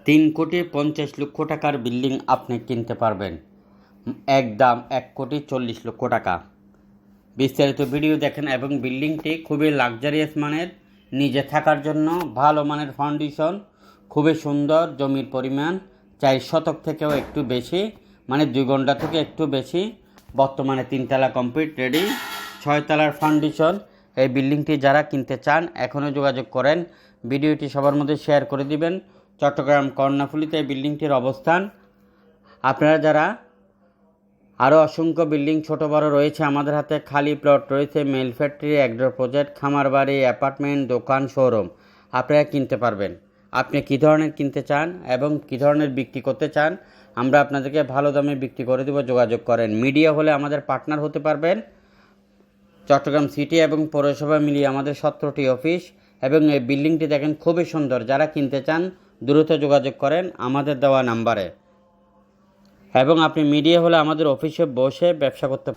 3,50,00,000 টাকার বিল্ডিং আপনি কিনতে পারবেন। একদম 1,40,00,000 টাকা। বিস্তারিত ভিডিও দেখেন এবং বিল্ডিংটি খুবই লাক্সারিয়াস মানের, নিজে থাকার জন্য ভালো মানের ফাউন্ডেশন, খুবই সুন্দর, জমির পরিমাণ 4 শতক থেকেও একটু বেশি, মানে 2 ঘন্টা থেকে একটু বেশি। বর্তমানে 3 তলা কমপ্লিট রেডি, 6 তলার ফাউন্ডেশন। এই বিল্ডিংটি যারা কিনতে চান এখনও যোগাযোগ করেন। ভিডিওটি সবার মধ্যে শেয়ার করে দিবেন। চট্টগ্রাম কর্ণফুলীতে এই বিল্ডিংটির অবস্থান। আপনারা যারা আরও অসংখ্য বিল্ডিং ছোট বড় রয়েছে আমাদের হাতে, খালি প্লট রয়েছে, মেল ফ্যাক্টরি, এগ্রো প্রজেক্ট, খামার বাড়ি, অ্যাপার্টমেন্ট, দোকান, শোরুম আপনারা কিনতে পারবেন। আপনি কী ধরনের কিনতে চান এবং কী ধরনের বিক্রি করতে চান, আমরা আপনাদেরকে ভালো দামে বিক্রি করে দেব। যোগাযোগ করেন। মিডিয়া হলে আমাদের পার্টনার হতে পারবেন। চট্টগ্রাম সিটি এবং পৌরসভা মিলিয়ে আমাদের 17টি অফিস এবং এই বিল্ডিংটি দেখেন খুবই সুন্দর। যারা কিনতে চান দ্রুত যোগাযোগ করেন আমাদের দেওয়া নাম্বারে। এবং আপনি মিডিয়া হলে আমাদের অফিসে বসে ব্যবসা করতে